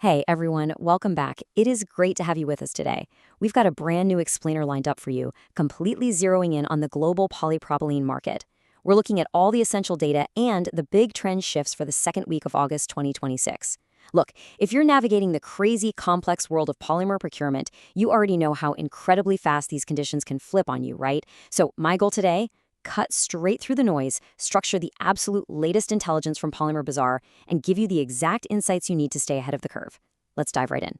Hey everyone, welcome back. It is great to have you with us today. We've got a brand new explainer lined up for you, completely zeroing in on the global polypropylene market. We're looking at all the essential data and the big trend shifts for the second week of August 2026. Look, if you're navigating the crazy, complex world of polymer procurement, you already know how incredibly fast these conditions can flip on you, right? So my goal today? Cut straight through the noise, structure the absolute latest intelligence from Polymer Bazaar, and give you the exact insights you need to stay ahead of the curve. Let's dive right in.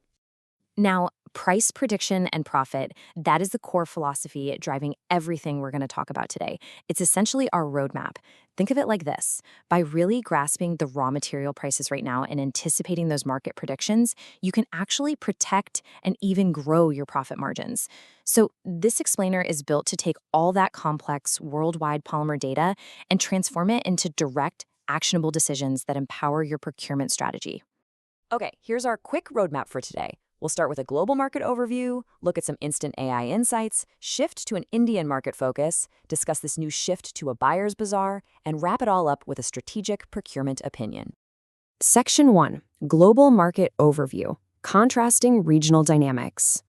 Now, price prediction and profit, that is the core philosophy driving everything we're going to talk about today. It's essentially our roadmap. Think of it like this. By really grasping the raw material prices right now and anticipating those market predictions, you can actually protect and even grow your profit margins. So this explainer is built to take all that complex worldwide polymer data and transform it into direct, actionable decisions that empower your procurement strategy. Okay, here's our quick roadmap for today. We'll start with a global market overview, look at some instant AI insights, shift to an Indian market focus, discuss this new shift to a buyer's bazaar, and wrap it all up with a strategic procurement opinion. Section 1. Global Market Overview. Contrasting Regional Dynamics.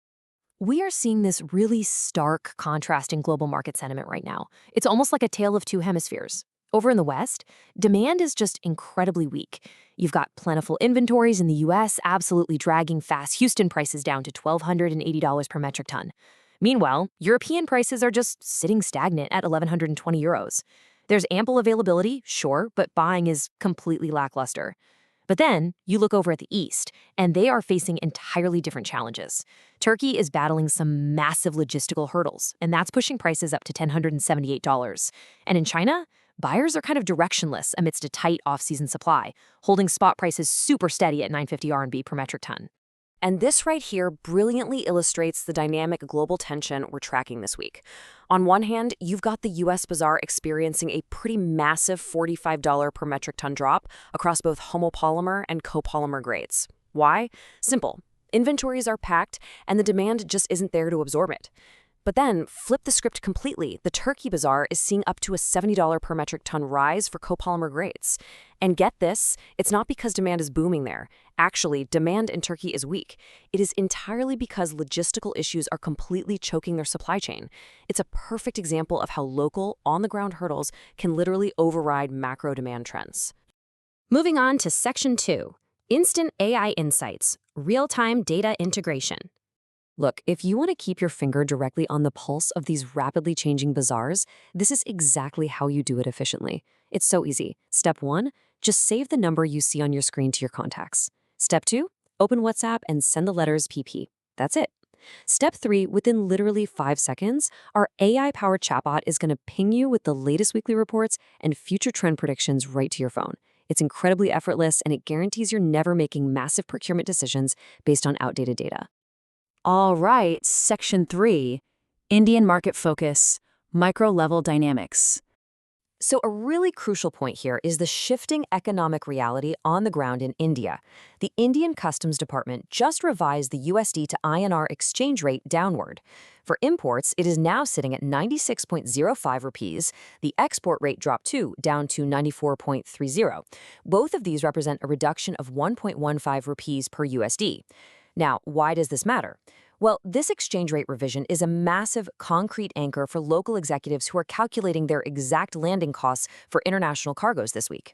We are seeing this really stark contrast in global market sentiment right now. It's almost like a tale of two hemispheres. Over in the West, demand is just incredibly weak. You've got plentiful inventories in the US absolutely dragging fast Houston prices down to $1,280 per metric ton. Meanwhile, European prices are just sitting stagnant at 1,120 euros. There's ample availability, sure, but buying is completely lackluster. But then you look over at the East, and they are facing entirely different challenges. Turkey is battling some massive logistical hurdles, and that's pushing prices up to $1,078. And in China, buyers are kind of directionless amidst a tight off-season supply, holding spot prices super steady at 950 RMB per metric ton. And this right here brilliantly illustrates the dynamic global tension we're tracking this week. On one hand, you've got the US bazaar experiencing a pretty massive $45 per metric ton drop across both homopolymer and copolymer grades. Why? Simple. Inventories are packed, and the demand just isn't there to absorb it. But then, flip the script completely. The Turkey bazaar is seeing up to a $70 per metric ton rise for copolymer grades. And get this, it's not because demand is booming there. Actually, demand in Turkey is weak. It is entirely because logistical issues are completely choking their supply chain. It's a perfect example of how local, on-the-ground hurdles can literally override macro demand trends. Moving on to Section 2, Instant AI Insights, Real-Time Data Integration. Look, if you want to keep your finger directly on the pulse of these rapidly changing bazaars, this is exactly how you do it efficiently. It's so easy. Step 1, just save the number you see on your screen to your contacts. Step 2, open WhatsApp and send the letters PP. That's it. Step 3, within literally 5 seconds, our AI-powered chatbot is going to ping you with the latest weekly reports and future trend predictions right to your phone. It's incredibly effortless, and it guarantees you're never making massive procurement decisions based on outdated data. All right, Section 3, Indian Market Focus, Micro-Level Dynamics. So a really crucial point here is the shifting economic reality on the ground in India. The Indian Customs Department just revised the USD to INR exchange rate downward. For imports, it is now sitting at 96.05 rupees. The export rate dropped too, down to 94.30. Both of these represent a reduction of 1.15 rupees per USD. Now, why does this matter? Well, this exchange rate revision is a massive concrete anchor for local executives who are calculating their exact landing costs for international cargoes this week.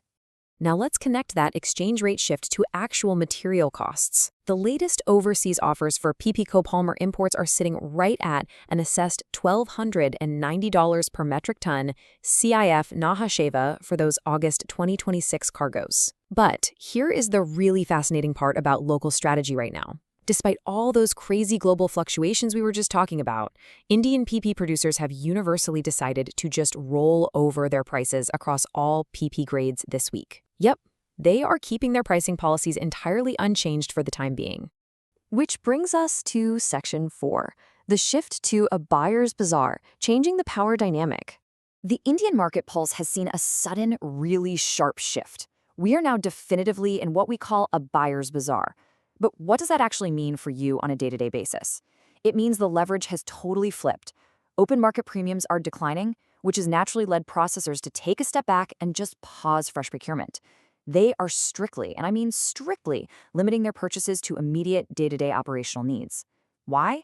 Now let's connect that exchange rate shift to actual material costs. The latest overseas offers for PP copolymer imports are sitting right at an assessed $1,290 per metric ton CIF Nahasheva for those August 2026 cargoes. But here is the really fascinating part about local strategy right now. Despite all those crazy global fluctuations we were just talking about, Indian PP producers have universally decided to just roll over their prices across all PP grades this week. Yep, they are keeping their pricing policies entirely unchanged for the time being. Which brings us to Section 4, the shift to a buyer's bazaar, changing the power dynamic. The Indian market pulse has seen a sudden, really sharp shift. We are now definitively in what we call a buyer's bazaar. But what does that actually mean for you on a day-to-day basis? It means the leverage has totally flipped. Open market premiums are declining, which has naturally led processors to take a step back and just pause fresh procurement. They are strictly, and I mean strictly, limiting their purchases to immediate day-to-day operational needs. Why?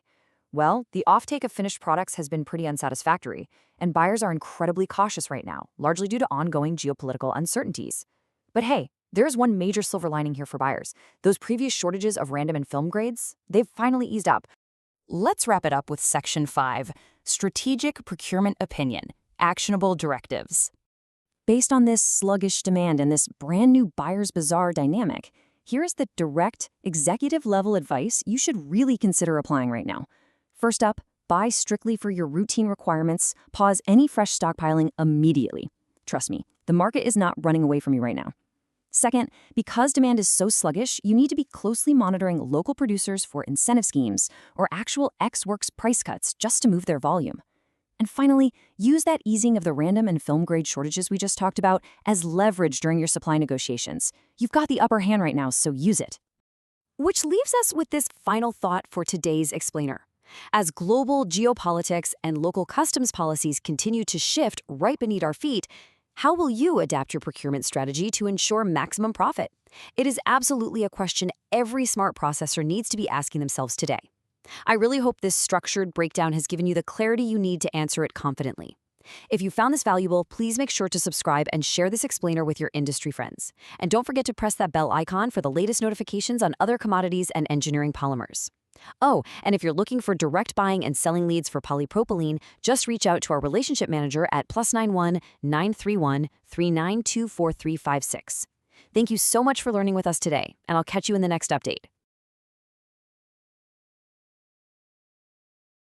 Well, the offtake of finished products has been pretty unsatisfactory, and buyers are incredibly cautious right now, largely due to ongoing geopolitical uncertainties. But hey, there's one major silver lining here for buyers. Those previous shortages of random and film grades, they've finally eased up. Let's wrap it up with Section 5, Strategic Procurement Opinion, Actionable Directives. Based on this sluggish demand and this brand new buyer's bazaar dynamic, here's the direct, executive-level advice you should really consider applying right now. First up, buy strictly for your routine requirements. Pause any fresh stockpiling immediately. Trust me, the market is not running away from you right now. Second, because demand is so sluggish, you need to be closely monitoring local producers for incentive schemes or actual ex-works price cuts just to move their volume. And finally, use that easing of the random and film grade shortages we just talked about as leverage during your supply negotiations. You've got the upper hand right now, so use it. Which leaves us with this final thought for today's explainer. As global geopolitics and local customs policies continue to shift right beneath our feet, how will you adapt your procurement strategy to ensure maximum profit? It is absolutely a question every smart processor needs to be asking themselves today. I really hope this structured breakdown has given you the clarity you need to answer it confidently. If you found this valuable, please make sure to subscribe and share this explainer with your industry friends. And don't forget to press that bell icon for the latest notifications on other commodities and engineering polymers. Oh, and if you're looking for direct buying and selling leads for polypropylene, just reach out to our relationship manager at +91 931 392 4356. Thank you so much for learning with us today, and I'll catch you in the next update.